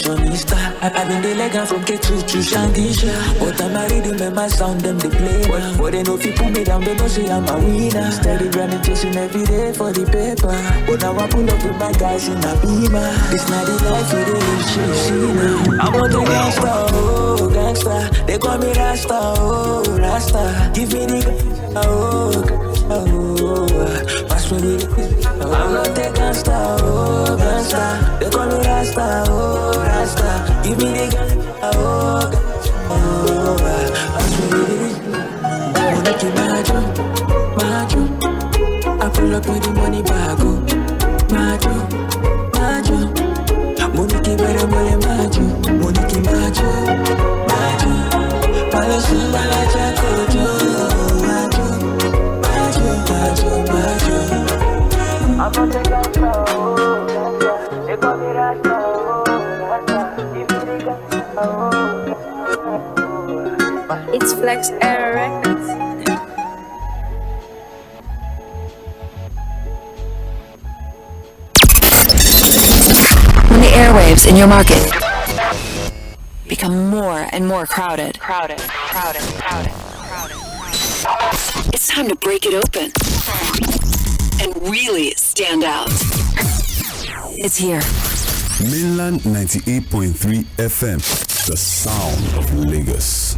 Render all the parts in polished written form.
Johnny Star, I've been the leg from K2 to Shangisha. But I'm married in my sound, them they play. But they know if you put me down, they know say I'm a winner. Steady grinding, chasing every day for the paper. But now I pull up with my guys in a beamer. This not the life we they live, she now. I'm on the gangsta, oh, gangsta. They call me Rasta, oh, Rasta. Give me the oh, oh. Pass me the I'm not the gangsta, oh, gangsta. They call me Rasta, oh, Rasta. Give me the gangsta, oh, oh. Pass me the Moniki Majo, Majo. I pull up with the money bag, oh. Majo, Majo. Moniki better money, Majo. Moniki Majo, Majo. Palace, Malaja, Kojo, Majo, Majo, Majo, Majo. I'm not the gangsta, oh, gangsta. They call me Rasta, oh, Rasta. Give me the gangsta, oh. It's Flex Era Records. When the airwaves in your market become more and more crowded, it's time to break it open and really stand out. It's here. Mainland 98.3 FM, the sound of Lagos.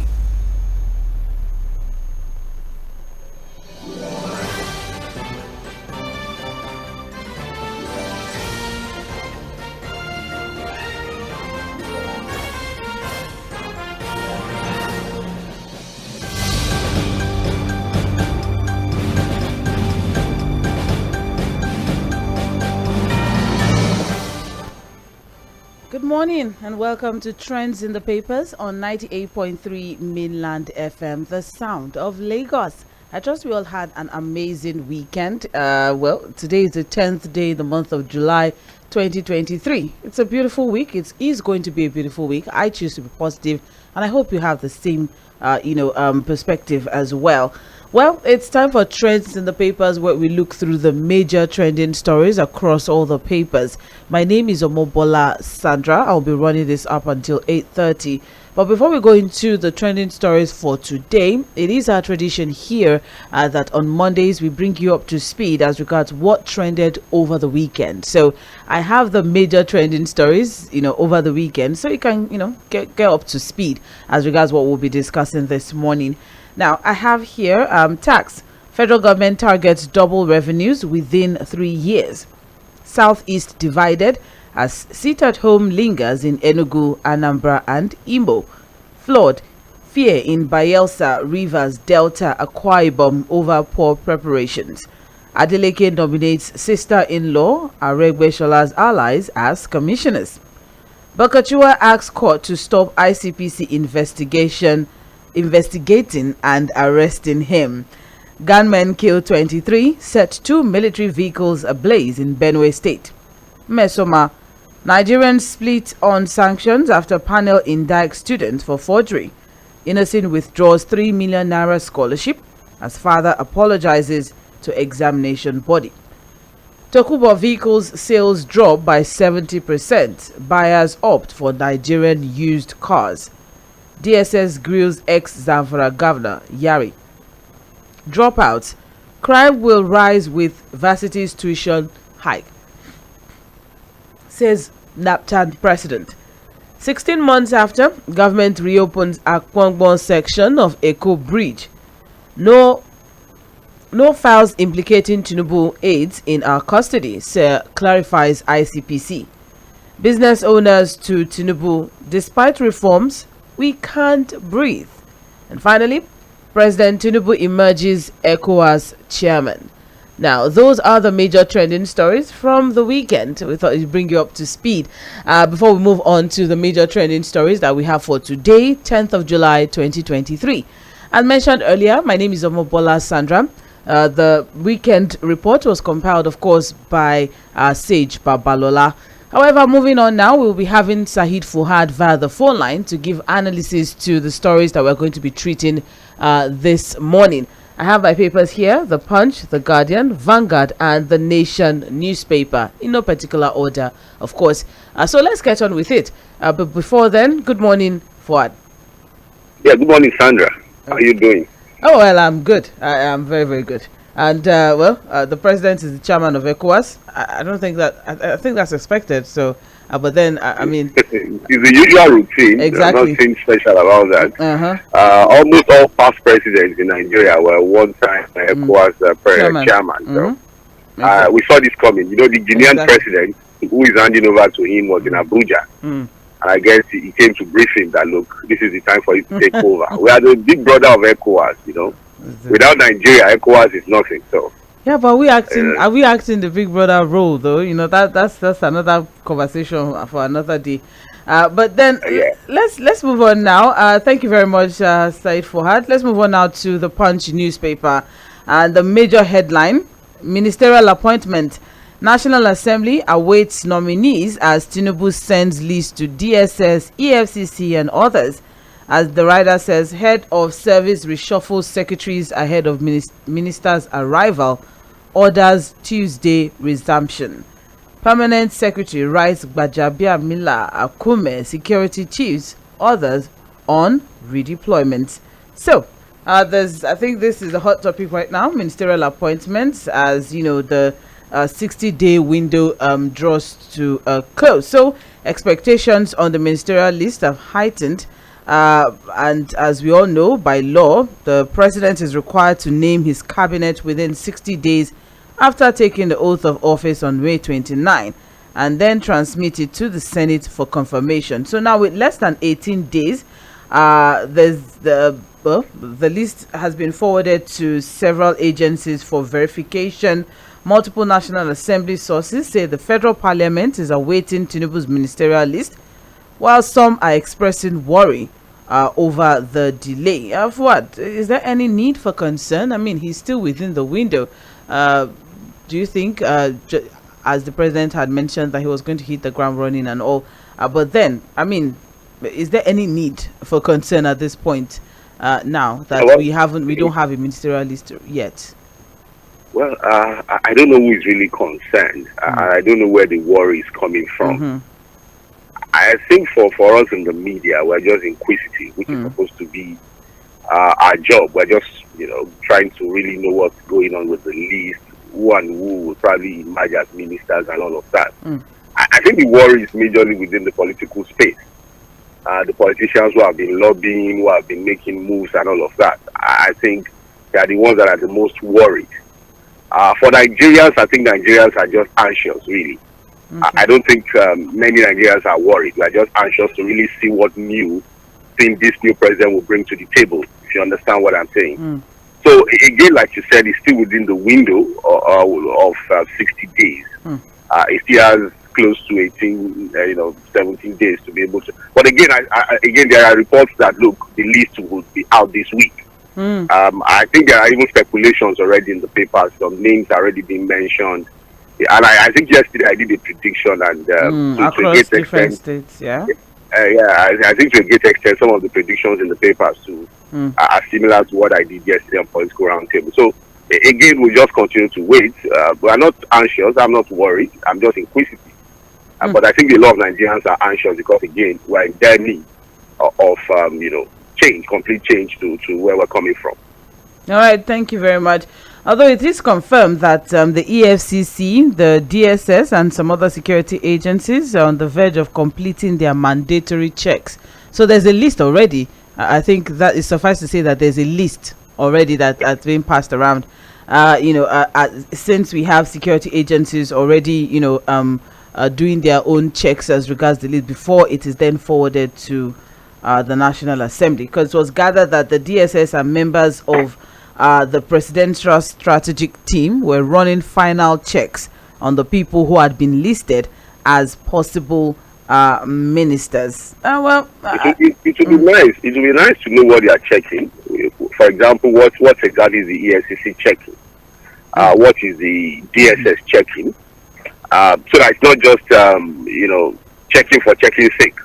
Good morning and welcome to Trends in the Papers on 98.3 Mainland FM, the sound of Lagos. I trust we all had an amazing weekend. Well, today is the 10th day in the month of July 2023. It's a beautiful week. It is going to be a beautiful week. I choose to be positive and I hope you have the same perspective as well. Well, it's time for Trends in the Papers, where we look through the major trending stories across all the papers. My name is Omobola Sandra. I'll be running this up until 8:30. But before we go into the trending stories for today, it is our tradition here that on Mondays we bring you up to speed as regards what trended over the weekend. So I have the major trending stories, over the weekend, so you can, get up to speed as regards what we'll be discussing this morning. Now, I have here tax. Federal government targets double revenues within 3 years. Southeast divided as sit-at-home lingers in Enugu, Anambra and Imo. Flood. Fear in Bayelsa, Rivers, Delta, Akwa Ibom over poor preparations. Adeleke nominates sister-in-law Aregbesol's allies as commissioners. Bakachua asks court to stop ICPC investigating and arresting him. Gunmen kill 23, set 2 military vehicles ablaze in Benue State. Mesoma. Nigerians split on sanctions after panel indict students for forgery. Innocent withdraws 3 million naira scholarship as father apologizes to examination body. Tokubo vehicles sales drop by 70%. Buyers opt for Nigerian used cars. DSS grills ex-Zamfara governor Yari. Dropouts. Crime will rise with varsity's tuition hike, says NAPTAN president. 16 months after, government reopens Akwangbon section of Eko Bridge. No files implicating Tinubu aides in our custody, clarifies ICPC. Business owners to Tinubu, despite reforms, we can't breathe. And finally, President Tinubu emerges ECOWAS chairman. Now, those are the major trending stories from the weekend. We thought we'd bring you up to speed before we move on to the major trending stories that we have for today, 10th of July, 2023. As mentioned earlier, my name is Omobola Sandra. The weekend report was compiled, of course, by Sage Babalola. However, moving on now, we'll be having Sahid Fuhad via the phone line to give analysis to the stories that we're going to be treating this morning. I have my papers here: The Punch, The Guardian, Vanguard, and The Nation newspaper, in no particular order, of course. So let's get on with it. But before then, good morning, Fuad. Yeah, good morning, Sandra. How are you doing? Oh, well, I'm good. I am very, very good. And, the president is the chairman of ECOWAS. I don't think that, I think that's expected. So, but then, I mean... it's the usual routine. Exactly. Nothing special about that. Almost all past presidents in Nigeria were one time ECOWAS chairman. So, we saw this coming. You know, the Guinean president, who is handing over to him, was in Abuja. And I guess he came to brief him that, look, this is the time for you to take over. We are the big brother of ECOWAS, you know. Without Nigeria, ECOWAS is nothing. So yeah, but are we acting the big brother role though? You know, that's another conversation for another day. But then let's move on now. Thank you very much, Said Fuad. Let's move on now to the Punch newspaper, and the major headline: ministerial appointment. National Assembly awaits nominees as Tinubu sends list to DSS, EFCC, and others. As the writer says, head of service reshuffles secretaries ahead of minister's arrival, orders Tuesday resumption. Permanent secretary writes Gbajabia Mila Akume security chiefs, others on redeployment. So, I think this is a hot topic right now, ministerial appointments, as you know, the 60-day window draws to a close. So, expectations on the ministerial list have heightened. And as we all know, by law, the president is required to name his cabinet within 60 days after taking the oath of office on May 29, and then transmit it to the Senate for confirmation. So now, with less than 18 days, the list has been forwarded to several agencies for verification. Multiple National Assembly sources say the federal parliament is awaiting Tinubu's ministerial list, while some are expressing worry over the delay. What is there any need for concern? I mean, he's still within the window. Do you think, as the president had mentioned, that he was going to hit the ground running and all? But then, I mean, is there any need for concern at this point? Now that we don't have a ministerial list yet. Well, I don't know who is really concerned. I don't know where the worry is coming from. I think for us in the media, we're just inquisitive, which is supposed to be our job. We're just, trying to really know what's going on with the list, who and who will probably emerge as ministers and all of that. I think the worry is majorly within the political space. The politicians who have been lobbying, who have been making moves and all of that. I think they are the ones that are the most worried. For Nigerians, I think Nigerians are just anxious, really. I don't think many Nigerians are worried. We are just anxious to really see what new thing this new president will bring to the table, if you understand what I'm saying. So, again, like you said, it's still within the window of 60 days. It still has close to 18, 17 days to be able to. But again, again, there are reports that, look, the list will be out this week. I think there are even speculations already in the papers. Some names already being mentioned. And I think yesterday I did a prediction, and across different states, I think to a great extent some of the predictions in the papers too are similar to what I did yesterday on Political Roundtable. So again, we just continue to wait. We are not anxious. I'm not worried. I'm just inquisitive. But I think a lot of Nigerians are anxious because again, we're in their need of change, complete change to where we're coming from. All right, thank you very much. Although it is confirmed that the EFCC, the DSS, and some other security agencies are on the verge of completing their mandatory checks. So there's a list already. I think that is suffice to say that there's a list already that's being passed around. Since we have security agencies already, doing their own checks as regards the list before it is then forwarded to the National Assembly. Because it was gathered that the DSS are members of the presidential strategic team were running final checks on the people who had been listed as possible ministers. It would be nice. It would be nice to know what they are checking. For example, what exactly is the EFCC checking? What is the DSS checking? So that it's not just checking for checking's sake.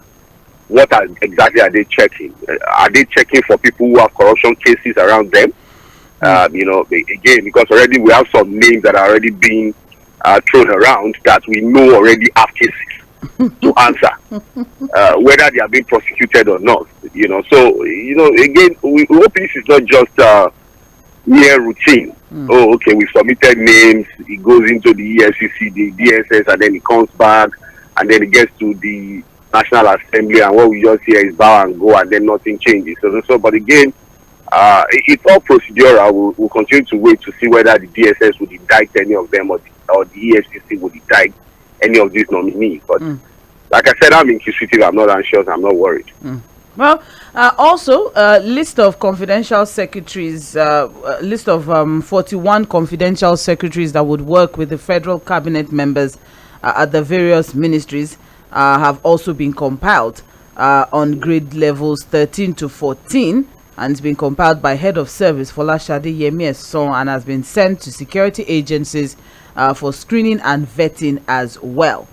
Exactly are they checking? Are they checking for people who have corruption cases around them? Again, because already we have some names that are already being thrown around that we know already have cases to answer, whether they are being prosecuted or not. So again, we hope this is not just mere routine. Oh, okay, we submitted names. It goes into the EFCC, the DSS, and then it comes back, and then it gets to the National Assembly, and what we just hear is bow and go, and then nothing changes. So but again, it's all procedural. We'll continue to wait to see whether the DSS would indict any of them or the EFCC would indict any of these nominees. But like I said, I'm inquisitive. I'm not anxious. I'm not worried. Well, also, list of confidential secretaries, list of 41 confidential secretaries that would work with the federal cabinet members at the various ministries have also been compiled on grade levels 13 to 14, and it's been compiled by Head of Service Folashade Yemi Eson and has been sent to security agencies for screening and vetting as well.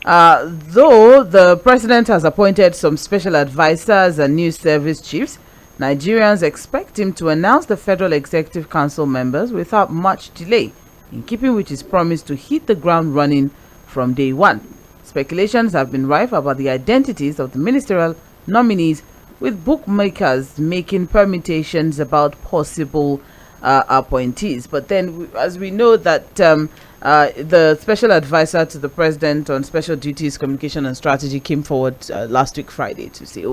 Though the president has appointed some special advisors and new service chiefs, Nigerians expect him to announce the Federal Executive Council members without much delay, in keeping with his promise to hit the ground running from day one. Speculations have been rife about the identities of the ministerial nominees, with bookmakers making permutations about possible appointees. But then, as we know that the special advisor to the president on special duties, communication and strategy came forward last week Friday to say,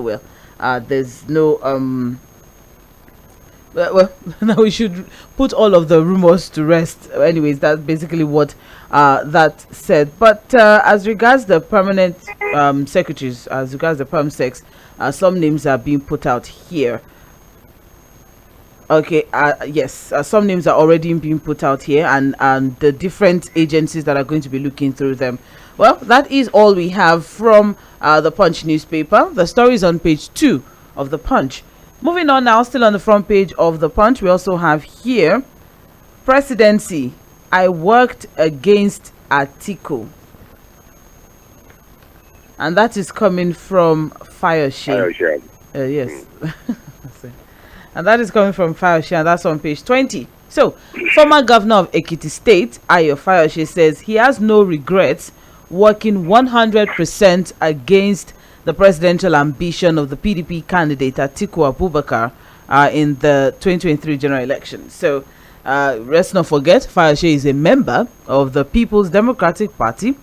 there's no now we should put all of the rumors to rest. Anyways, that's basically what that said. But as regards the permanent secretaries, as regards the perm secs, some names are being put out here. Okay, yes, some names are already being put out here, and the different agencies that are going to be looking through them. Well, that is all we have from the Punch newspaper. The story is on page 2 of the Punch. Moving on now, still on the front page of the Punch, we also have here, presidency, I worked against Atiku. And that is coming from Fayose. Yes. And that is coming from Fayose, and that's on page 20. So, former governor of Ekiti State, Ayo Fayose, says he has no regrets working 100% against the presidential ambition of the PDP candidate Atiku Abubakar in the 2023 general election. So, let's not forget, Fayose is a member of the People's Democratic Party.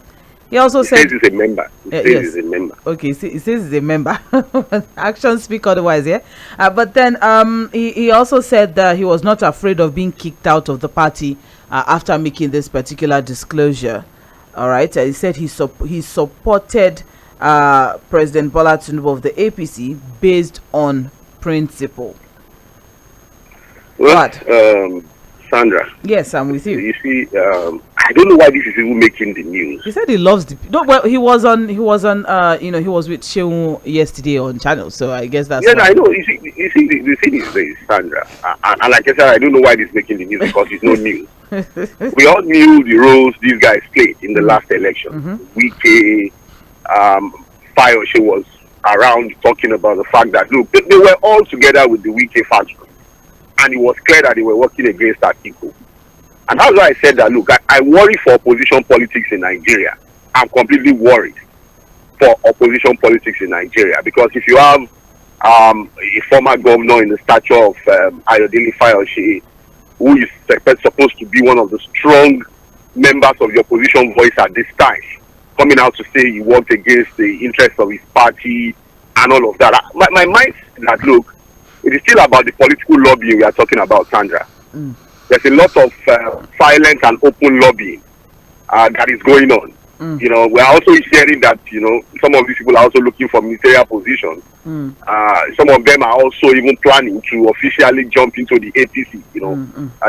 He also said he's a member. He's a member. Okay, he says he's a member. Actions speak otherwise, yeah. But then he also said that he was not afraid of being kicked out of the party after making this particular disclosure. All right, he said he supported President Bola Tinubu of the APC based on principle. Well, Sandra. Yes, I'm with you. You see, I don't know why this is even making the news. He said he loves the. No, well, he was on. He was with Shehu yesterday on channel. So I guess that's. Yeah, I know. You see, the thing is this, Sandra, and like I said, I don't know why this is making the news because it's no news. We all knew the roles these guys played in the last election. Wike, Fayose was around talking about the fact that look, they were all together with the Wike faction. And it was clear that they were working against Atiku. And that's why I said that, look, I worry for opposition politics in Nigeria. I'm completely worried for opposition politics in Nigeria. Because if you have a former governor in the stature of Ayodele Fayose, who is supposed to be one of the strong members of the opposition voice at this time, coming out to say he worked against the interests of his party and all of that. My mind is that, look, it is still about the political lobbying we are talking about, Sandra. There's a lot of silent and open lobbying that is going on. You know, we're also hearing that, you know, some of these people are also looking for ministerial positions. Some of them are also even planning to officially jump into the APC, you know,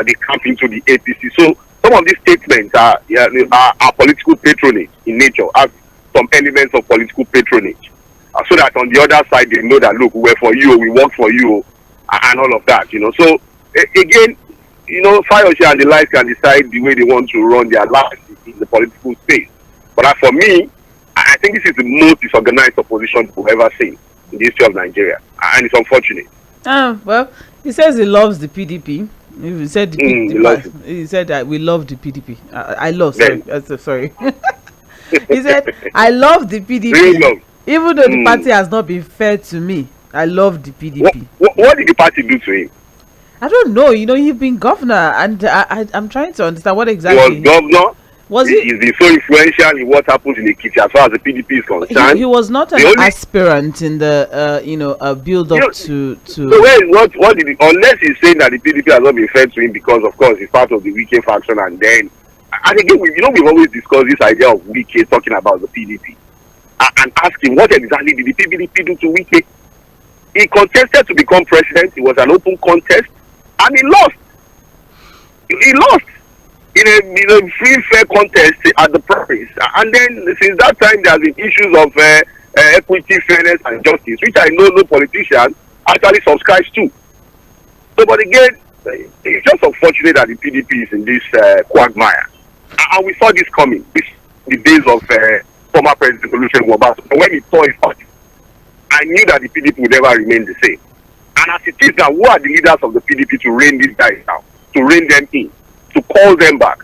they camp into the APC. So some of these statements are political patronage in nature, have some elements of political patronage. So that on the other side, they know that, look, we're for you, we work for you, and all of that, you know. So, again, you know, Fayose and the likes can decide the way they want to run their lives in the political space. But for me, I think this is the most disorganized opposition we've ever seen in the history of Nigeria. And it's unfortunate. Well, he says he loves the PDP. You said the he said that we love the PDP. I love. Sorry, sorry. He said I love the PDP. Really love. Even though the party has not been fair to me, I love the PDP. What did the party do to him? I don't know. You know, you've been governor, and I'm trying to understand what exactly. He was governor. Was he? Is he so influential in what happens in the kitchen as far as the PDP is concerned? He was not an aspirant in the build up to. So what did he, unless he's saying that the PDP has not been fair to him because of course he's part of the Wike faction, and then again we've always discussed this idea of Wike talking about the PDP and asking what exactly did the PDP do to Wike? He contested to become president. It was an open contest, and he lost. He lost in a free, fair contest at the primaries. And then since that time, there have been issues of equity, fairness, and justice, which I know no politician actually subscribes to. So, but again, it's just unfortunate that the PDP is in this quagmire. And we saw this coming. The days of former President Olusegun Obasanjo. When he saw his party, I knew that the PDP would never remain the same. And as it is now, who are the leaders of the PDP to rein these guys down, to rein them in, to call them back?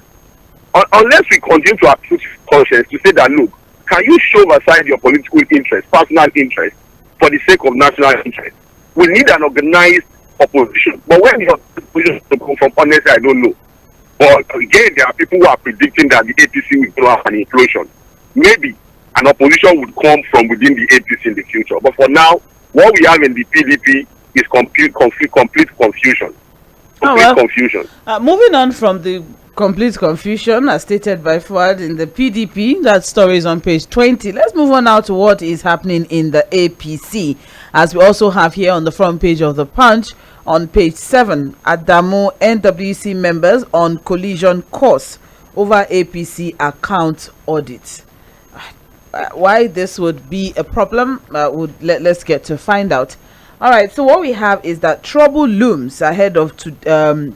Unless we continue to approach conscience to say that, look, can you shove aside your political interest, personal interest, for the sake of national interest? We need an organized opposition. But when the opposition to come from, honestly, I don't know. But again, there are people who are predicting that the APC will go have an implosion. Maybe an opposition would come from within the APC in the future. But for now, what we have in the PDP is complete confusion. Confusion. Moving on from the complete confusion, as stated by Fuad in the PDP, that story is on page 20. Let's move on now to what is happening in the APC, as we also have here on the front page of the Punch on page 7. Adamu NWC members on collision course over APC account audit. Why this would be a problem, let's get to find out. All right, so what we have is that trouble looms ahead of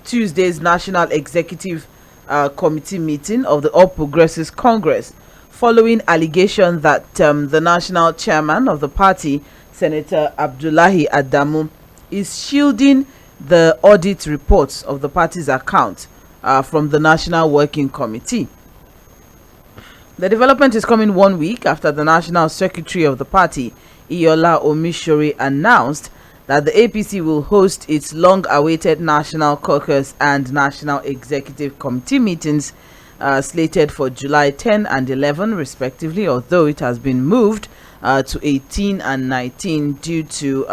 Tuesday's National Executive Committee meeting of the All Progressives Congress, following allegation that the national chairman of the party, Senator Abdullahi Adamu, is shielding the audit reports of the party's account from the National Working Committee. The development is coming 1 week after the National Secretary of the party, Iola Omishori, announced that the APC will host its long-awaited National Caucus and National Executive Committee meetings slated for July 10 and 11 respectively, although it has been moved to 18 and 19 due to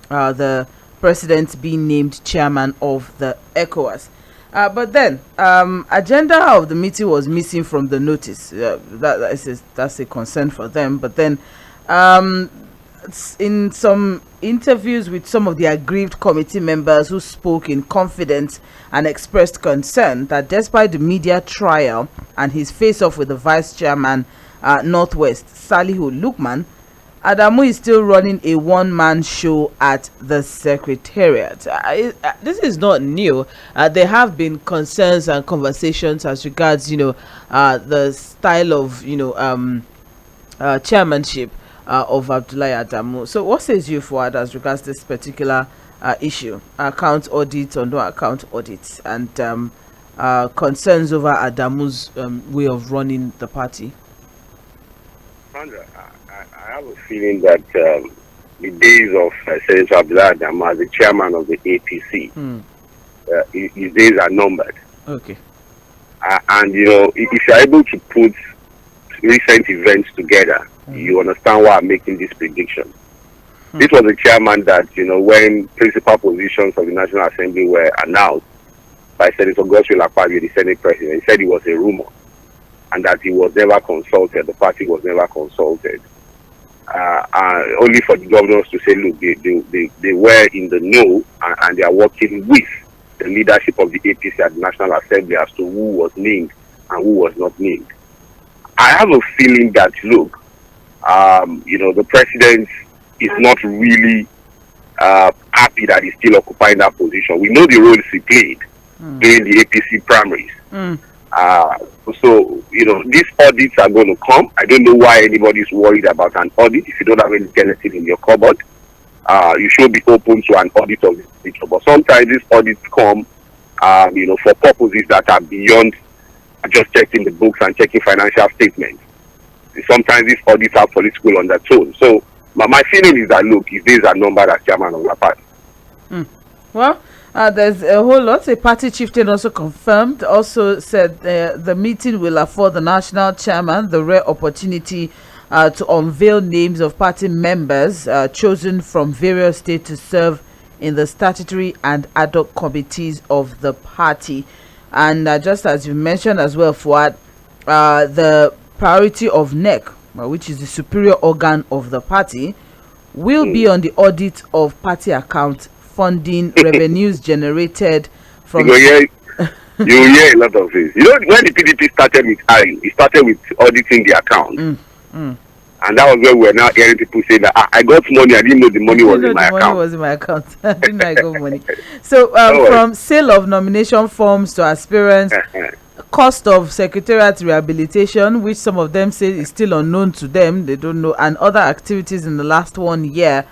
the president being named chairman of the ECOWAS. But then agenda of the meeting was missing from the notice. That's a concern for them. But then in some interviews with some of the aggrieved committee members who spoke in confidence and expressed concern that despite the media trial and his face-off with the vice chairman Northwest, Salihu Lukman, Adamu is still running a one-man show at the Secretariat. This is not new. There have been concerns and conversations as regards, the style of, chairmanship of Abdullahi Adamu. So what says you, Fuad, as regards this particular issue, account audit or no account audit, and concerns over Adamu's way of running the party? Sandra, I have a feeling that the days of Senator Abdullahi Adamu as the chairman of the APC, his days are numbered. Okay. And if you're able to put recent events together, you understand why I'm making this prediction. This was a chairman that, when principal positions of the National Assembly were announced by Senator Godswill Akpabio, the Senate President, he said it was a rumor and that he was never consulted, the party was never consulted. Only for the governors to say, look, they were in the know and they are working with the leadership of the APC at the National Assembly as to who was named and who was not named. I have a feeling that, look, the president is not really happy that he's still occupying that position. We know the roles he played during the APC primaries. So, these audits are going to come. I don't know why anybody's worried about an audit. If you don't have any skeleton in your cupboard, you should be open to an audit of this nature. But sometimes these audits come for purposes that are beyond just checking the books and checking financial statements. Sometimes these audits have political undertone. So my feeling is that, look, if these are numbered as chairman of the party. Well, there's a whole lot. A party chieftain also confirmed, also said the meeting will afford the national chairman the rare opportunity to unveil names of party members chosen from various states to serve in the statutory and ad hoc committees of the party. And just as you mentioned as well, Fuad, the priority of NEC, which is the superior organ of the party, will be on the audit of party account funding revenues generated from. You hear a lot of things. You know, when the PDP started with Ayu, it started with auditing the account. And that was where we're now hearing people say that I got money, I didn't know the money was in my account. Money was in my account. I didn't know I got money. So from sale of nomination forms to aspirants, cost of secretariat rehabilitation, which some of them say is still unknown to them, they don't know, and other activities in the last 1 year.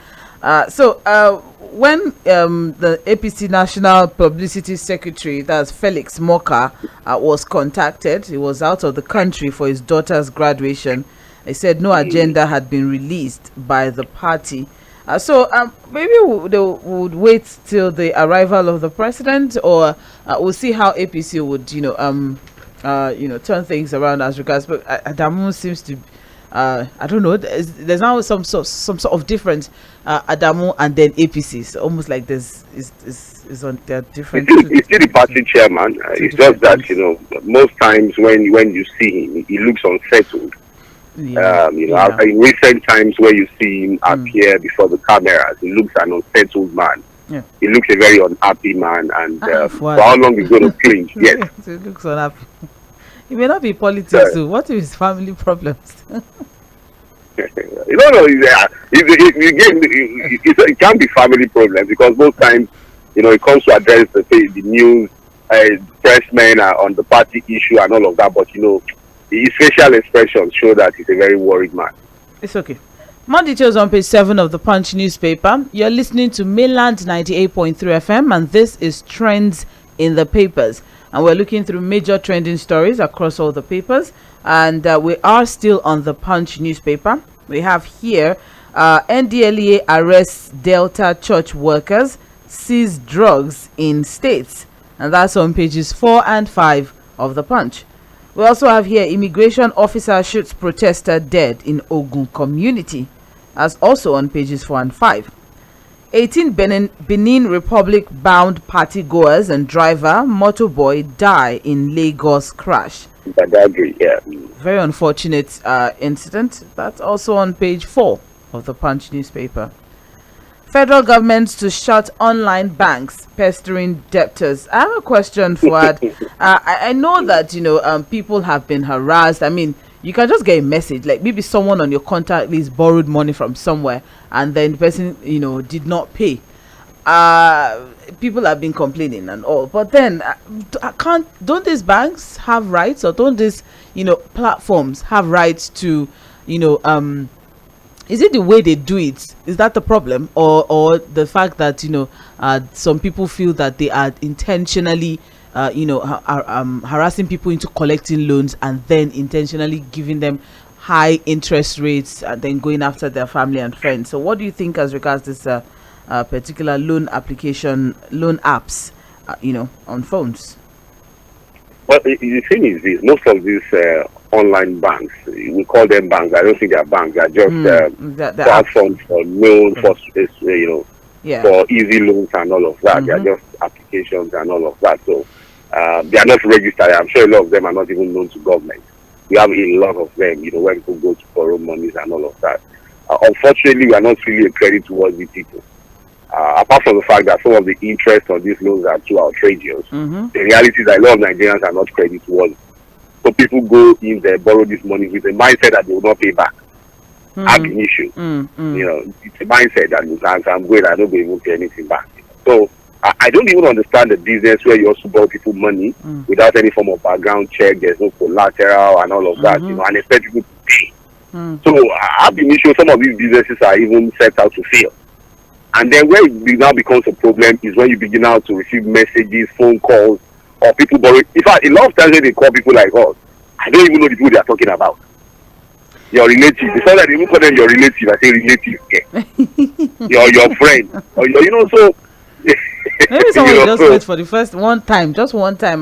When the APC National Publicity Secretary, that's Felix Moka, was contacted, he was out of the country for his daughter's graduation. He said no agenda had been released by the party. Maybe they would wait till the arrival of the president, or we'll see how APC would, turn things around as regards. But Adamu seems to, I don't know. There's now some sort of difference. Adamu and then APC. So almost like is on their different. He's still the party chairman. It's just that most times when you see him, he looks unsettled. In recent times where you see him appear before the cameras, he looks an unsettled man. Yeah. He looks a very unhappy man, and for how long he's going to clinch? Yes. He looks unhappy. He may not be politics too. What is his family problems? It can't be family problems, because most times, it comes to address the news, press men on the party issue and all of that, but his facial expressions show that he's a very worried man. It's okay. More details on page 7 of the Punch newspaper. You're listening to Mainland 98.3 FM, and this is Trends in the Papers. And we're looking through major trending stories across all the papers. And we are still on the Punch newspaper. We have here NDLEA arrests Delta Church workers, seize drugs in states. And that's on pages 4 and 5 of the Punch. We also have here immigration officer shoots protester dead in Ogun community. That's also on pages 4 and 5. 18 Benin Republic bound party goers and driver motorboy die in Lagos crash. Badagry, yeah. Very unfortunate incident. That's also on page 4 of the Punch newspaper. Federal government to shut online banks pestering debtors. I have a question, Fuad. I know that people have been harassed. I mean, you can just get a message, like maybe someone on your contact list borrowed money from somewhere, and then the person did not pay. People have been complaining and all, but then don't these banks have rights, or don't these platforms have rights to is it the way they do it? Is that the problem, or the fact that some people feel that they are intentionally harassing people into collecting loans and then intentionally giving them high interest rates and then going after their family and friends? So what do you think as regards this particular loan apps on phones? Well, the thing is this: most of these online banks, we call them banks. I don't think they're banks. They're just platforms for loans, for easy loans and all of that. They're just applications and all of that. So they are not registered. I'm sure a lot of them are not even known to government. We have a lot of them, when people go to borrow monies and all of that. Unfortunately, we are not really a credit towards the people. Apart from the fact that some of the interest on these loans are too outrageous, the reality is that a lot of Nigerians are not credit towards. So people go in there, borrow this money with a mindset that they will not pay back. Ab initio. It's a mindset that I'm going, I don't even pay anything back. So I don't even understand the business where you also borrow people money without any form of background check. There's no collateral and all of that, and expect people to pay. So ab initio, some of these businesses are even set out to fail. And then where it now becomes a problem is when you begin now to receive messages, phone calls, or people borrow. In fact, a lot of times when they call people like us, I don't even know the people they are talking about. Your relative. It's not that they even call them your relative. I say relative. Yeah. your friend. Or so. Maybe someone just wait for the first one time,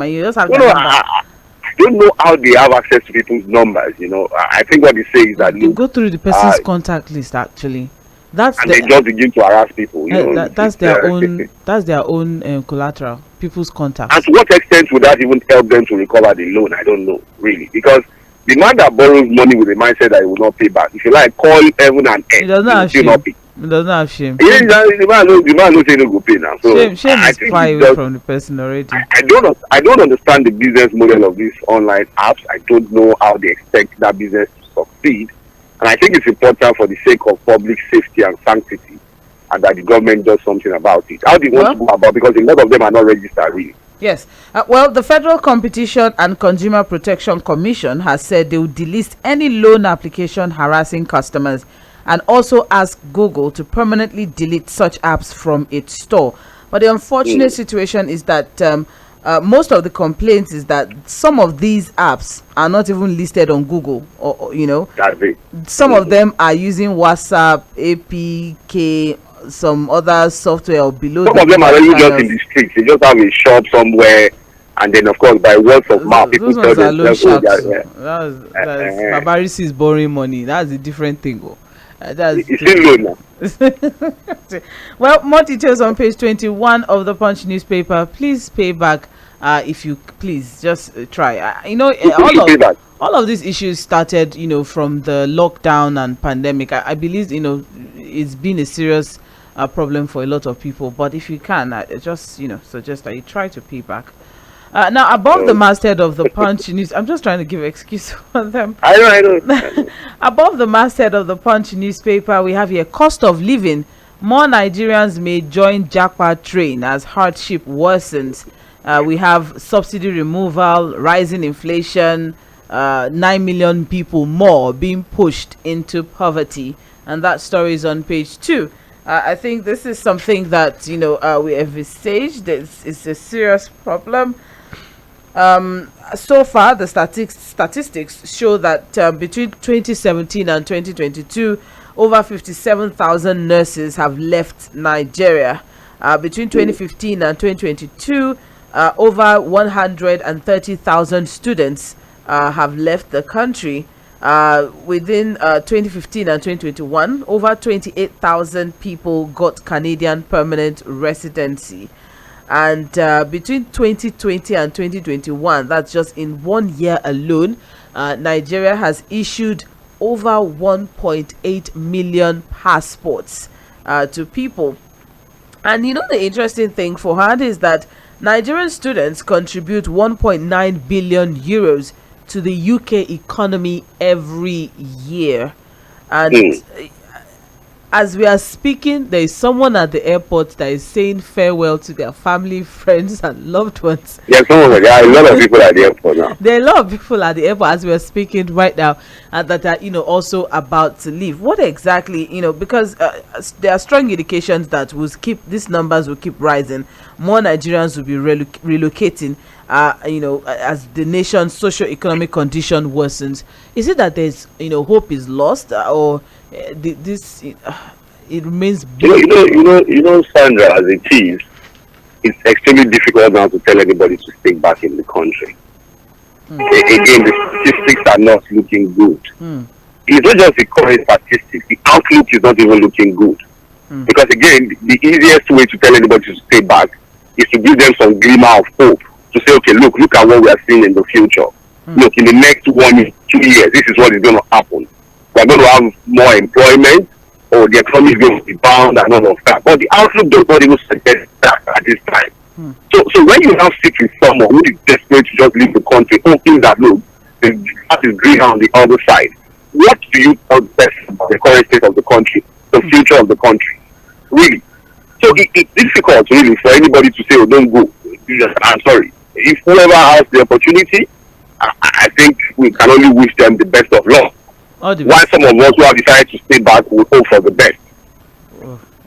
and you just have to. I don't know how they have access to people's numbers. I think what they say is that you go through the person's contact list. Actually, they just begin to harass people. That's their own. That's their own collateral. People's contacts. And to what extent would that even help them to recover the loan? I don't know really, because the man that borrows money with the mindset that he will not pay back, if you like, call heaven and earth. He does not have shame. He does not have shame. The man knows he no go pay now. So shame is far away from the person already. I don't understand the business model of these online apps. I don't know how they expect that business to succeed. And I think it's important for the sake of public safety and sanctity, and that the government does something about it. How do you want to go about? Because a lot of them are not registered really. Yes. Well, the Federal Competition and Consumer Protection Commission has said they will delist any loan application harassing customers, and also ask Google to permanently delete such apps from its store. But the unfortunate situation is that most of the complaints is that some of these apps are not even listed on Google, or That's it. Some of them are using WhatsApp, APK, some other software or below. Some of them are really just in the streets. They just have a shop somewhere, and then of course by words of mouth, people tell themselves, Babarisi is borrowing money. That's a different thing. It's still low now. Well, more details on page 21 of the Punch newspaper. Please pay back if you please just try. All of these issues started, from the lockdown and pandemic. I believe, it's been a serious problem for a lot of people. But if you can, just suggest that you try to pay back. Now, above the masthead of the Punch news, I'm just trying to give excuse for them. I know. Above the masthead of the Punch newspaper, we have here cost of living. More Nigerians may join Japa train as hardship worsens. We have subsidy removal, rising inflation, 9 million people more being pushed into poverty. And that story is on page 2. I think this is something that, we have envisaged. It's a serious problem. So far, the statistics show that between 2017 and 2022, over 57,000 nurses have left Nigeria. Between 2015 and 2022, over 130,000 students have left the country. Within 2015 and 2021, over 28,000 people got Canadian permanent residency. And between 2020 and 2021, that's just in 1 year alone, Nigeria has issued over 1.8 million passports to people. And the interesting thing for her is that Nigerian students contribute 1.9 billion euros to the UK economy every year. And as we are speaking, there is someone at the airport that is saying farewell to their family, friends, and loved ones. There are a lot of people at the airport now. There are a lot of people at the airport as we are speaking right now, that are also about to leave. What exactly, because there are strong indications that these numbers will keep rising. More Nigerians will be relocating. As the nation's socio-economic condition worsens. Is it that there's hope is lost, or it remains big? Sandra, as it is, it's extremely difficult now to tell anybody to stay back in the country. Again, the statistics are not looking good. It's not just the current statistics, the outlook is not even looking good. Because again, the easiest way to tell anybody to stay back is to give them some glimmer of hope, to say, okay, look at what we are seeing in the future. Look, in the next 1 year, 2 years, this is what is going to happen. We're going to have more employment, or the economy is going to be bound and all of that. But the outlook does not even suggest that at this time. So when you now sit with someone who is desperate to just leave the country, hoping that, look, the grass is greener on the other side, what do you tell the person about the current state of the country, the future of the country? Really? So it's difficult, really, for anybody to say, oh, don't go. I'm sorry. If whoever has the opportunity, I think we can only wish them the best of luck. While some of us who have decided to stay back will hope for the best.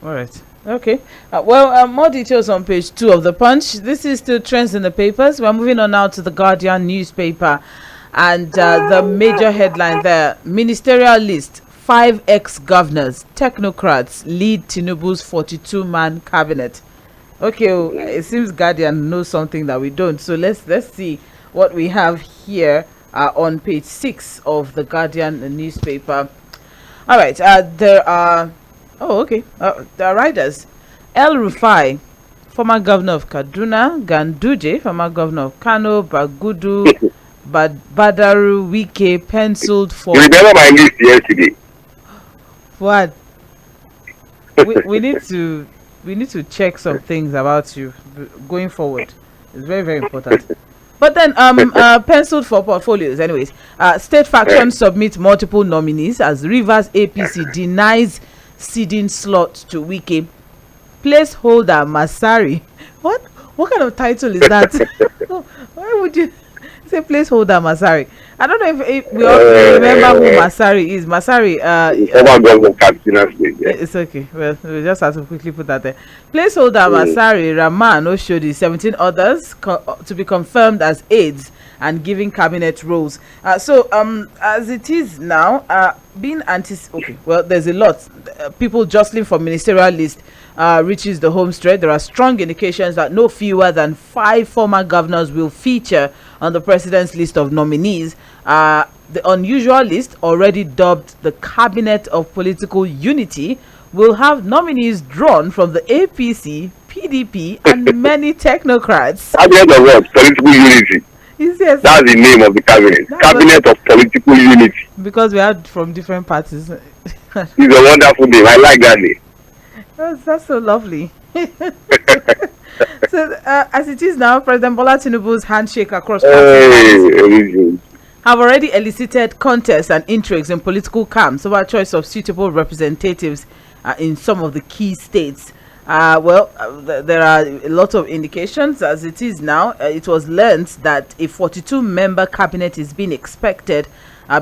All right. Okay. More details on page 2 of the Punch. This is still trends in the papers. We're moving on now to the Guardian newspaper, and the major headline there: ministerial list. 5 ex-governors, technocrats lead Tinubu's 42-man cabinet. Okay, it seems Guardian knows something that we don't. So let's see what we have here on page 6 of the Guardian newspaper. All right, there are riders. El Rufai, former governor of Kaduna; Ganduje, former governor of Kano; Bagudu, Badaru, Wike, penciled for. You remember my list yesterday? What? we need to check some things about you going forward. It's very, very important. But then penciled for portfolios. Anyways, state faction submit multiple nominees as Rivers APC denies ceding slot to Wike. Placeholder Masari. What kind of title is that? Why would you say placeholder Masari? I don't know if we all remember who Masari is. Masari, it's okay. Well, we just have to quickly put that there. Placeholder Masari, Rahman Oshodi, 17 others to be confirmed as aides and giving cabinet roles. So as it is now, being okay. Well, there's a lot. People jostling for ministerial list reaches the home stretch. There are strong indications that no fewer than 5 former governors will feature on the president's list of nominees. The unusual list, already dubbed the Cabinet of Political Unity, will have nominees drawn from the APC, PDP, and many technocrats. Cabinet of what? Political Unity. Yes. That's the name of the cabinet. Cabinet of Political Unity. Because we are from different parties. It's a wonderful name. I like that name. That's so lovely. So, as it is now, President Bola Tinubu's handshake across parties have already elicited contests and intrigues in political camps over choice of suitable representatives in some of the key states. There are a lot of indications. As it is now, it was learned that a 42-member cabinet is being expected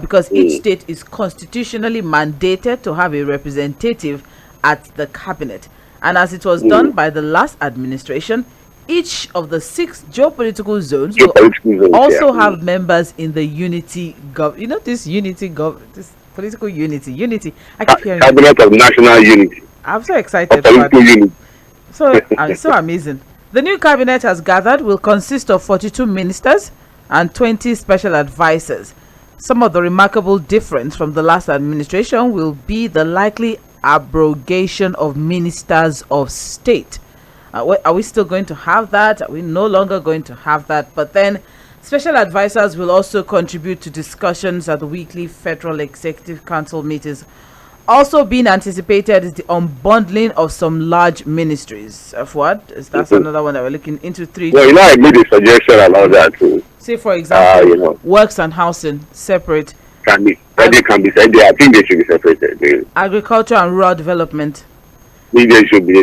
because each state is constitutionally mandated to have a representative at the cabinet. And as it was done by the last administration, each of the 6 geopolitical zones will also have members in the unity this political unity. I keep hearing Cabinet of National Unity. I'm so excited. Political unity. So it's so amazing. The new cabinet has gathered will consist of 42 ministers and 20 special advisors. Some of the remarkable difference from the last administration will be the likely abrogation of ministers of state. Are we still going to have that? Are we no longer going to have that? But then special advisors will also contribute to discussions at the weekly Federal Executive Council meetings. Also being anticipated is the unbundling of some large ministries. That's another one that we're looking into. 3. Well, I made a suggestion about that too. Say, for example, works and housing separate. They can be said. I think they should be separated. Agriculture and rural development. They should be.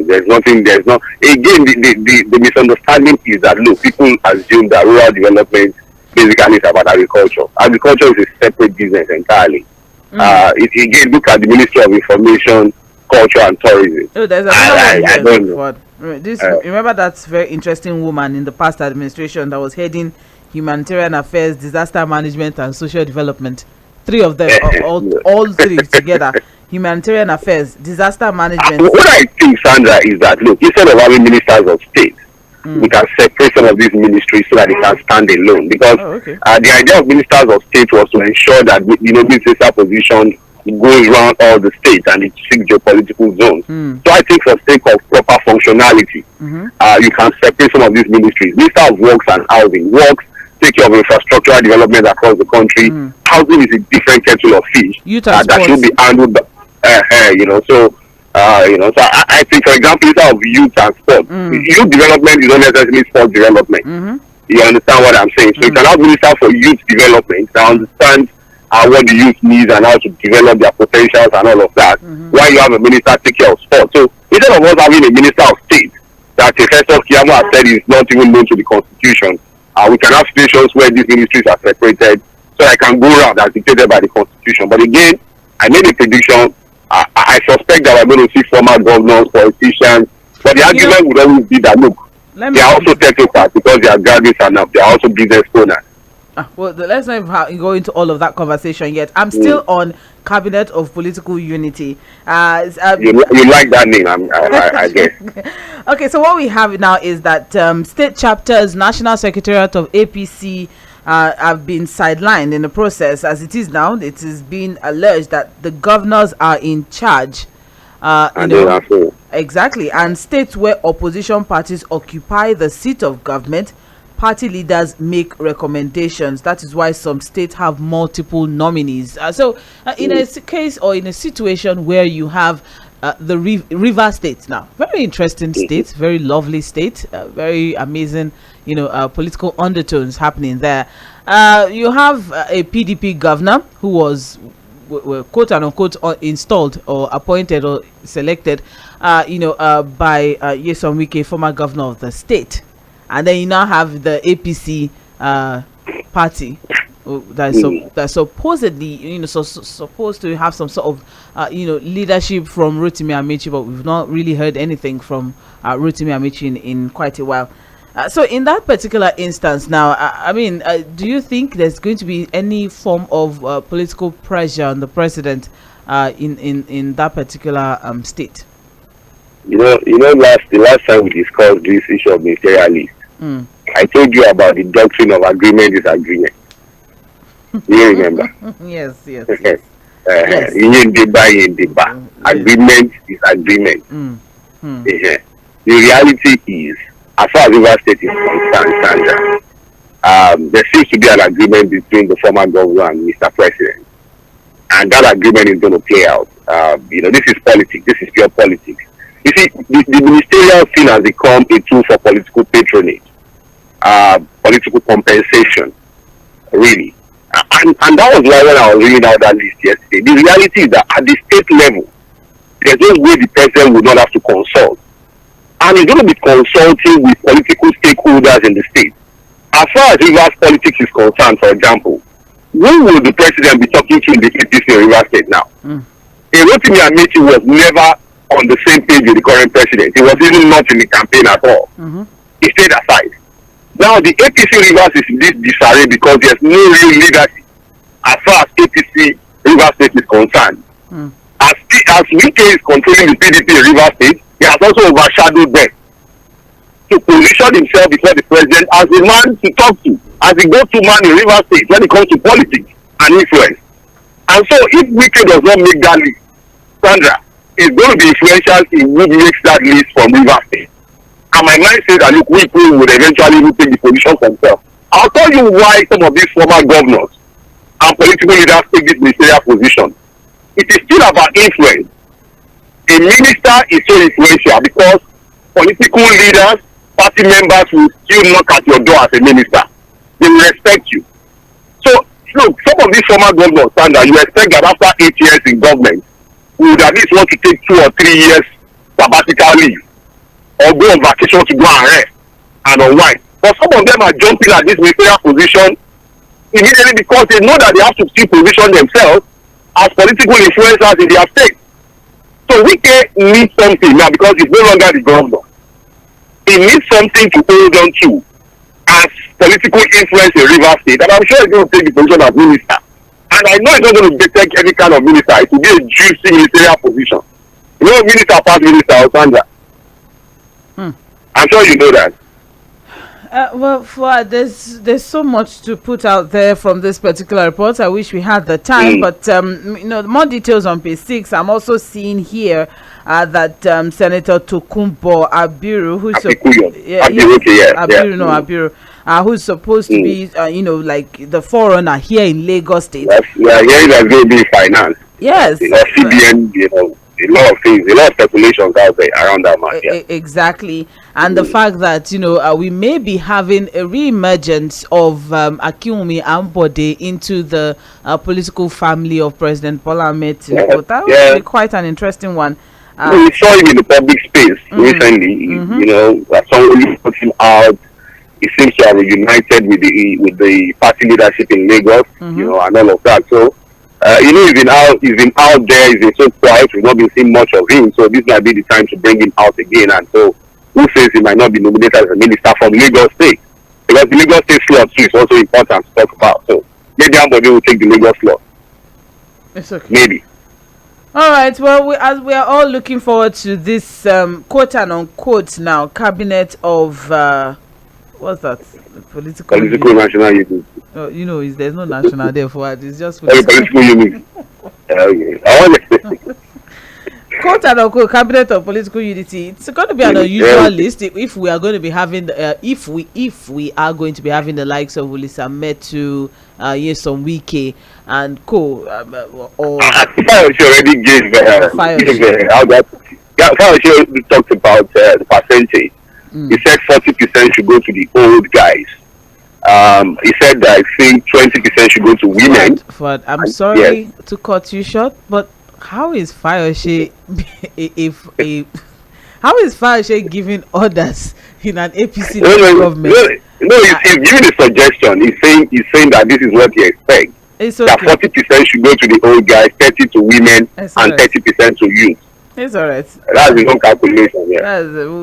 There's nothing. There's not. Again, the misunderstanding is that people assume that rural development basically is about agriculture. Agriculture is a separate business entirely. Again, look at the Ministry of Information, Culture and Tourism. Oh, there's I don't know. Remember that very interesting woman in the past administration that was heading humanitarian affairs, disaster management, and social development. 3 of them, all 3 together. Humanitarian affairs, disaster management. What I think, Sandra, is that instead of having ministers of state, we can separate some of these ministries so that they can stand alone. Because the idea of ministers of state was to ensure that this position goes around all the states and its 6 geopolitical zones. So I think for sake of proper functionality, you can separate some of these ministries. Minister of Works and Housing. Works take care of infrastructural development across the country. Housing is a different kettle of fish that should be handled. So I think, for example, instead of youth and sport, youth development is not necessarily sports development. You understand what I'm saying? So you can have minister for youth development that understand what the youth needs and how to develop their potentials and all of that. While you have a minister take care of sport. So instead of us having a minister of state that Professor Kiyamo has said is not even known to the Constitution, we can have situations where these ministries are separated so I can go around as dictated by the Constitution. But again, I made a prediction. I suspect that we're going to see former governors, politicians, but the argument would always be that, look, they are also technocrats because they are graduates and they are also business owners. Well, let's not go into all of that conversation yet. I'm still on Cabinet of Political Unity. You like that name, I guess. Okay, so what we have now is that state chapters, National Secretariat of APC have been sidelined in the process. As it is now, it is being alleged that the governors are in charge. Exactly, and states where opposition parties occupy the seat of government, party leaders make recommendations. That is why some states have multiple nominees. In a case or in a situation where you have the River State now, very interesting state, very lovely state, very amazing, political undertones happening there. You have a PDP governor who was quote unquote installed or appointed or selected, by Nyesom Wike, former governor of the state. And then you now have the APC party that's supposedly, supposed to have some sort of, leadership from Rotimi Amaechi, but we've not really heard anything from Rotimi Amaechi in quite a while. So in that particular instance now, do you think there's going to be any form of political pressure on the president in that particular state? The last time we discussed this issue of ministerial list, I told you about the doctrine of agreement is agreement. Do you remember? Yes. Agreement is agreement. The reality is, as far as River State is concerned, Sandra, there seems to be an agreement between the former governor and Mr. President. And that agreement is going to play out. This is politics. This is pure politics. You see, the ministerial thing has become a tool for political patronage, political compensation, really. And that was why when I was reading out that list yesterday, the reality is that at the state level, there's no way the president would not have to consult. And he's going to be consulting with political stakeholders in the state. As far as Rivers politics is concerned, for example, who will the president be talking to in the APC in Rivers State now? Rotimi Amaechi was never on the same page with the current president. He was even not in the campaign at all. He stayed aside. Now the APC Rivers is in this disarray because there's no real leadership as far as APC Rivers State is concerned. As Wike is controlling the PDP in Rivers State, he has also overshadowed them to position himself before the president as the man to talk to, as the go-to man in Rivers State when it comes to politics and influence. And so if Wike does not make that list, Sandra, it's going to be influential in who makes that list from Rivers State. And my mind says that look, Wike would eventually take the position for himself. I'll tell you why some of these former governors and political leaders take this ministerial position. It is still about influence. A minister is so influential because political leaders, party members will still knock at your door as a minister. They will respect you. So, look, some of these former governors, Sandra, you expect that after 8 years in government, we would at least want to take 2 or 3 years sabbatical leave or go on vacation to go and rest and unwind. But some of them are jumping at this ministerial position immediately because they know that they have to still position themselves as political influencers in their state. So Wike needs something now because he's no longer the governor. He needs something to hold on to as political influence in Rivers State, and I'm sure he's going to take the position as minister. And I know he's not going to take any kind of minister. It will be a juicy ministerial position. You know, minister past minister, Sandra. I'm sure you know that. There's so much to put out there from this particular report. I wish we had the time, but more details on page 6. I'm also seeing here that Senator Tokunbo Abiru, who's supposed to be, like the forerunner here in Lagos State. Yeah, that's going to be finance. Yes, CBN, a lot of things, a lot of speculations out there around that man. Yeah. Exactly. And the fact that, we may be having a re-emergence of Akinwumi Ambode into the political family of President Bola Ahmed Tinubu. That would be quite an interesting one. We saw him in the public space recently, that someone put him out. He seems to have reunited with the party leadership in Lagos, and all of that. So He's been out there. He's been so quiet. We've not been seeing much of him. So this might be the time to bring him out again. And so, who says he might not be nominated as a minister from Lagos State? Because the Lagos State slot too is also important to talk about. So maybe somebody will take the Lagos slot. It's okay. Maybe. All right. Well, as we are all looking forward to this quote and unquote now cabinet of what's that? Political national unity. There's no national there for it. It's just political unity. Quote and unquote cabinet of political unity. It's going to be an unusual list if we are going to be having if we are going to be having the likes of Ulisa Metu, Nyesom Wike, and co. Or Fayose already gave Fayose talked about the percentage. He said 40% should go to the old guys. He said that I think 20% should go to women. But I'm sorry to cut you short, but how is Fayose how is Fayose giving orders in an APC government? No, he's giving a suggestion. He's saying that this is what he expects. It's okay. That 40% should go to the old guys, 30% to women, and 30% to youth. It's all right. That's his own calculation.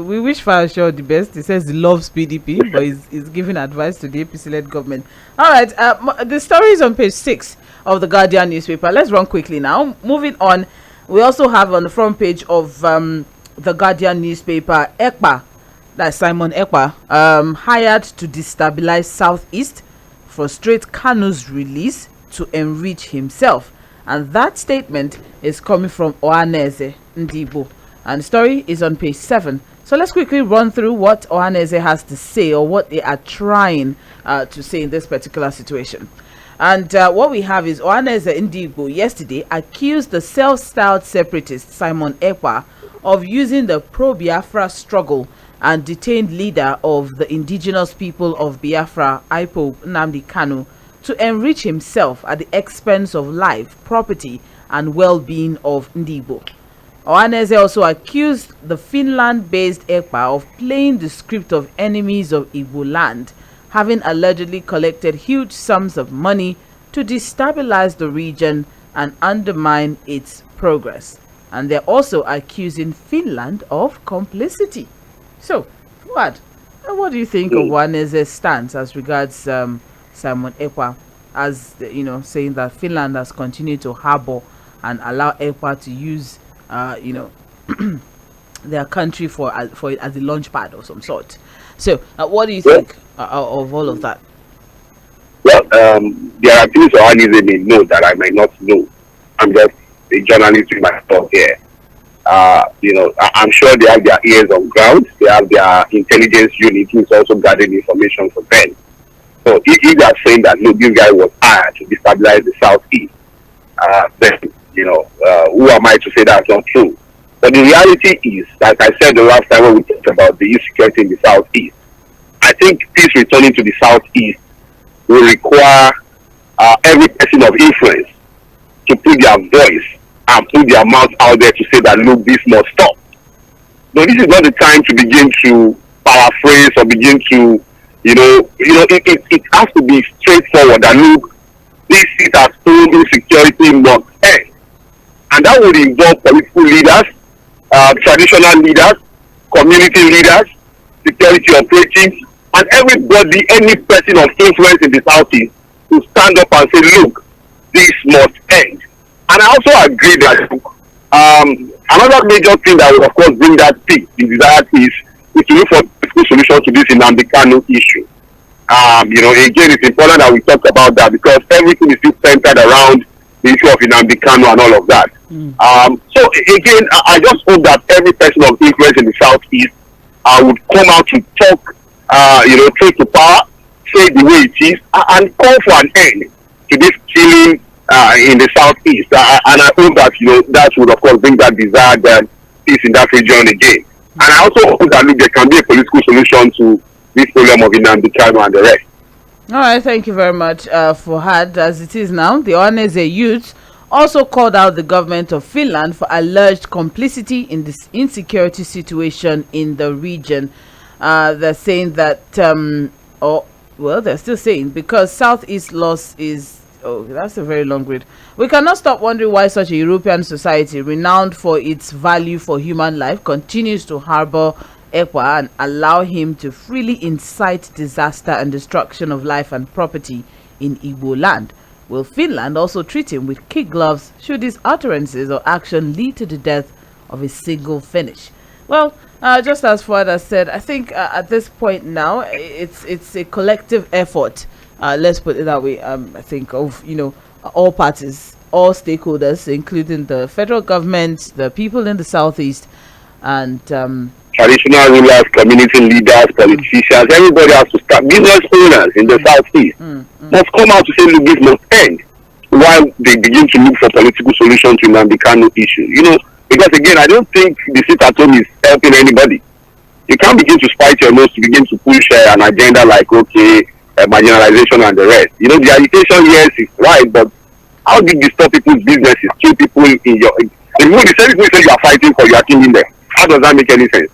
We wish Fayose the best. He says he loves PDP, but he's giving advice to the APC-led government. All right. The story is on page 6 of the Guardian newspaper. Let's run quickly now. Moving on, we also have on the front page of the Guardian newspaper, Ekpa, that's Simon Ekpa, hired to destabilize Southeast, frustrate Kanu's release to enrich himself. And that statement is coming from Ohanaeze Ndigbo. And the story is on page 7. So let's quickly run through what Ohanaeze has to say, or what they are trying to say in this particular situation. And what we have is Ohanaeze Ndigbo yesterday accused the self-styled separatist Simon Ekpa of using the pro-Biafra struggle and detained leader of the indigenous people of Biafra, IPOB Nnamdi Kanu, to enrich himself at the expense of life, property, and well-being of Ndigbo. Ohanaeze also accused the Finland-based Ekpa of playing the script of enemies of Igbo land, having allegedly collected huge sums of money to destabilize the region and undermine its progress. And they're also accusing Finland of complicity. So, what do you think of Ohanaeze's stance as regards Simon Ekpa, as saying that Finland has continued to harbor and allow Ekpa to use their country for it as a launch pad of some sort? So, what do you think of all of that? Well, there are things Ohanaeze may know that I might not know. I'm just a journalist with myself here. I'm sure they have their ears on ground. They have their intelligence unit who is also gathering information for them. So if they are saying that, look, this guy was hired to destabilize the Southeast, then, who am I to say that's not true? But the reality is, like I said the last time when we talked about the insecurity in the Southeast, I think peace returning to the Southeast will require every person of influence to put their voice and put their mouth out there to say that, look, this must stop. But this is not the time to begin to paraphrase or begin to, it has to be straightforward that, look, this is at home insecurity must end. And that would involve political leaders, traditional leaders, community leaders, security operatives, and everybody, any person of influence in the Southeast to stand up and say, look, this must end. And I also agree that another major thing that will, of course, bring that peace in desire is to look for a solution to this Nnamdi Kanu issue. Again, it's important that we talk about that because everything is still centered around the issue of Nnamdi Kanu and all of that. So again, I just hope that every person of influence in the Southeast would come out to talk, take to power, say the way it is, and call for an end to this killing in the Southeast. And I hope that, that would, of course, bring that desired peace in that region again. And I also hope that, look, there can be a political solution to this problem of Nnamdi Kanu and the rest. All right, thank you very much, Fuhad. As it is now, the Ohanaeze youth also called out the government of Finland for alleged complicity in this insecurity situation in the region. They're saying that, they're still saying because Southeast loss is Oh, that's a very long read. We cannot stop wondering why such a European society, renowned for its value for human life, continues to harbor Ekpa and allow him to freely incite disaster and destruction of life and property in Igbo land. Will Finland also treat him with kid gloves should his utterances or action lead to the death of a single Finnish? Well, just as Fuad said, I think at this point now, it's a collective effort. Let's put it that way. I think of all parties, all stakeholders, including the federal government, the people in the southeast, and traditional rulers, community leaders, politicians. Everybody has to start. Business owners in the southeast must come out to say, look, this must end. While they begin to look for political solutions to Nnamdi Kanu issue, because again, I don't think the sit at home is helping anybody. You can't begin to spite your nose to begin to push an agenda like marginalization and the rest. The agitation, yes, is right, but how did you stop people's businesses, kill people in your? The same people say you are fighting for, you are killing them. How does that make any sense?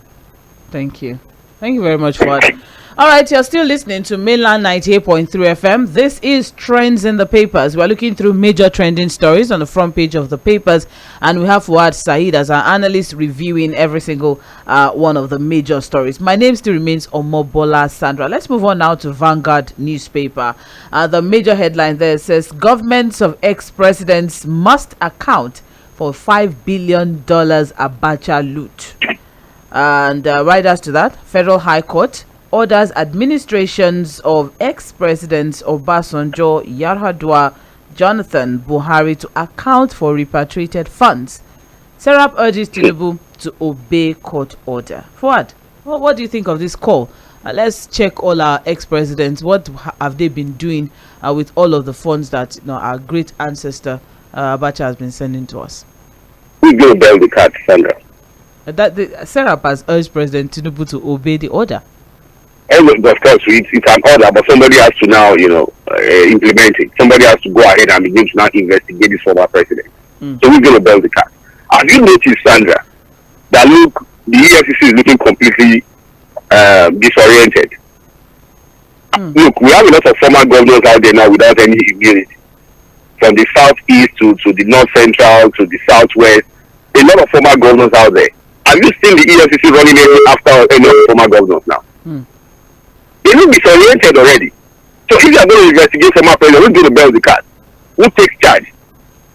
Thank you very much, Fuad. All right, you're still listening to Mainland 98.3 FM. This is Trends in the Papers. We're looking through major trending stories on the front page of the papers, and we have Fuad Saeed as our analyst reviewing every single one of the major stories. My name still remains Omobola Sandra. Let's move on now to Vanguard newspaper. The major headline there says, governments of ex-presidents must account for $5 billion Abacha loot. And right after that, Federal High Court orders administrations of ex-presidents Obasanjo, Yar'Adua, Jonathan Buhari to account for repatriated funds. Serap urges Tinubu to obey court order. Fuad, what do you think of this call? Let's check all our ex-presidents. What have they been doing with all of the funds that our great ancestor Abacha has been sending to us? We go bail the cat, Sandra. Serap has urged President Tinubu to obey the order. And of course, it's an order, but somebody has to now, implement it. Somebody has to go ahead and begin to now investigate this former president. So we're going to bail the cat. Have you noticed, Sandra, that look, the EFCC is looking completely disoriented? Look, we have a lot of former governors out there now without any immunity. From the southeast to the north central to the southwest, a lot of former governors out there. Have you seen the EFCC running after any of the former governors now? They look disoriented already. So if you are going to investigate former president, who's going to bail the cat? Who takes charge?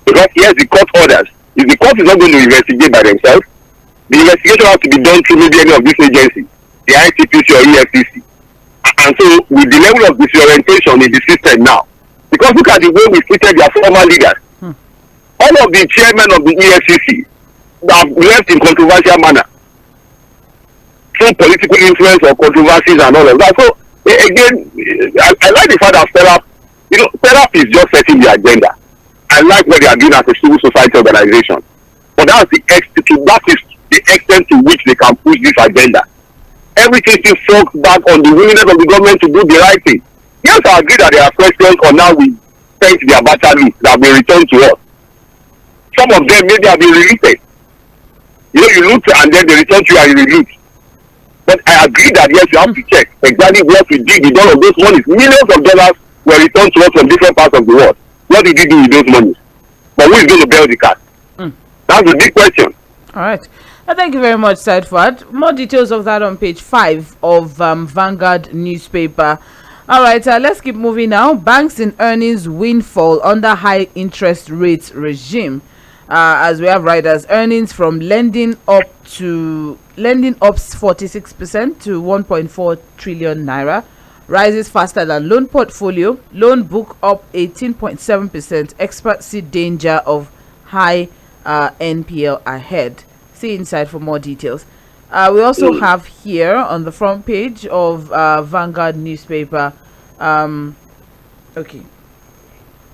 Because yes, the court orders. If the court is not going to investigate by themselves, the investigation has to be done through maybe any of these agencies, the ICPC or EFCC. And so with the level of disorientation in the system now, because look at the way we treated their former leaders. All of the chairmen of the EFCC have left in controversial manner. Through political influence or controversies and all of that. So again, I like the fact that Serap is just setting the agenda. I like what they are doing as a civil society organization. But that is the extent to which they can push this agenda. Everything still falls back on the willingness of the government to do the right thing. Yes, I agree that there are questions on how we spent the Abacha loot that will be returned to us. Some of them maybe have been released. You loot and then they return to you and you loot. But I agree that yes, you have to check exactly what we did with all of those monies. Millions of dollars were returned to us from different parts of the world. What did you do with those monies? But who is going to bail the cat? That's a big question. All right. Thank you very much, Said Fuad. More details of that on page 5 of Vanguard newspaper. All right, let's keep moving now. Banks in earnings windfall under high interest rates regime. As we have riders, earnings from lending up 46% to 1.4 trillion naira, rises faster than loan portfolio. Loan book up 18.7%. Experts see danger of high NPL ahead. See inside for more details. We also have here on the front page of Vanguard newspaper. Okay.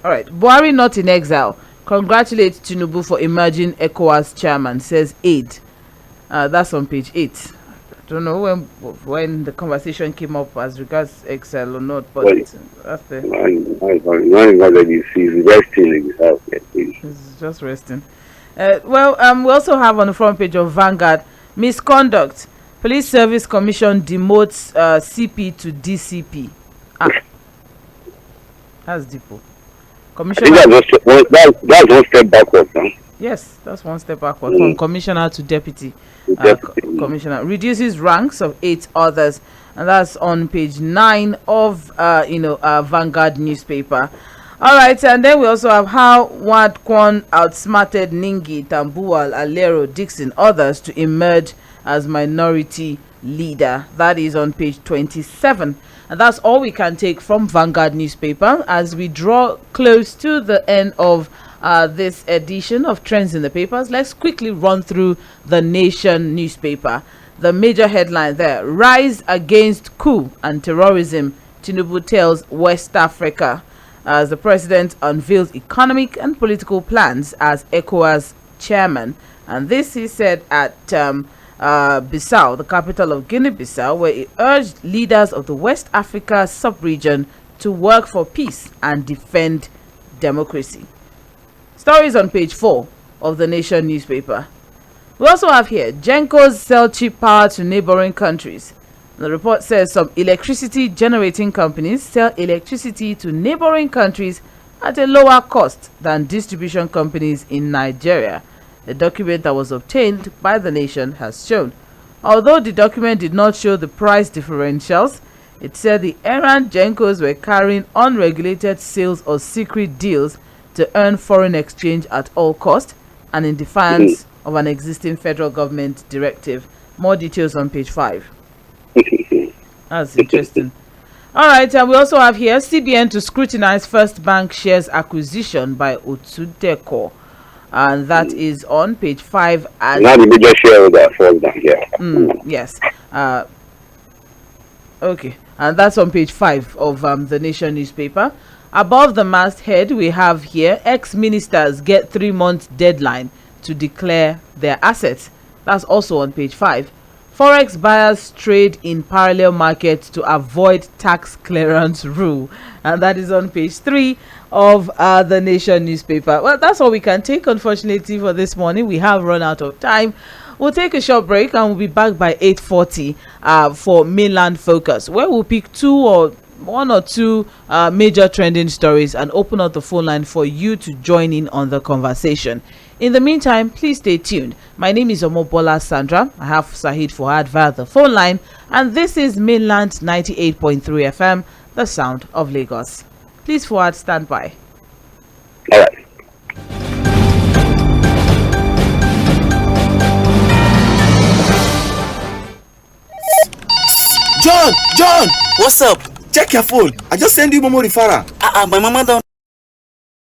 All right. Buhari not in exile. Congratulates Tinubu for emerging ECOWAS chairman, says aide. That's on page 8. I don't know when the conversation came up as regards exile or not, but that's the. He's resting in his house. He's just resting. We also have on the front page of Vanguard misconduct. Police Service Commission demotes CP to DCP. That's Depot. Commissioner. That's one step backwards, huh? Yes, that's one step backward from commissioner to deputy, commissioner. Reduces ranks of 8 others, and that's on page 9 of Vanguard newspaper. All right, and then we also have how Wadquan outsmarted Ningi, Tambuwal, Alero, Dixon, others to emerge as minority leader. That is on page 27. And that's all we can take from Vanguard newspaper as we draw close to the end of this edition of Trends in the Papers. Let's quickly run through the Nation newspaper. The major headline there: Rise against coup and terrorism, Tinubu tells West Africa, as the president unveils economic and political plans as ECOWAS chairman. And this he said at Bissau, the capital of Guinea-Bissau, where he urged leaders of the West Africa sub-region to work for peace and defend democracy. Stories on page 4 of the Nation newspaper. We also have here, Gencos sell cheap power to neighboring countries. The report says some electricity generating companies sell electricity to neighboring countries at a lower cost than distribution companies in Nigeria. The document that was obtained by the Nation has shown. Although the document did not show the price differentials, it said the errant Gencos were carrying unregulated sales or secret deals to earn foreign exchange at all cost and in defiance of an existing federal government directive. More details on page 5. That's interesting. All right, and we also have here CBN to scrutinize First Bank shares acquisition by Otudeco, and that is on page 5. As now the major shareholder First Bank, yeah. Yes. Okay, and that's on page 5 of the Nation newspaper. Above the masthead, we have here ex-ministers get 3 months deadline to declare their assets. That's also on page 5. Forex buyers trade in parallel markets to avoid tax clearance rule, and that is on page 3 of the Nation newspaper. Well, that's all we can take, unfortunately, for this morning. We have run out of time. We'll take a short break and we'll be back by 8:40 for Mainland Focus, where we'll pick 1 or 2 major trending stories and open up the phone line for you to join in on the conversation. In the meantime, please stay tuned. My name is Omobola Sandra. I have Sahid Fuad via the phone line, and this is Mainland 98.3 FM, the sound of Lagos. Please, Fuad, stand by. All right. John, What's up? check your phone. I just sent you Momo Rifara. My mama don't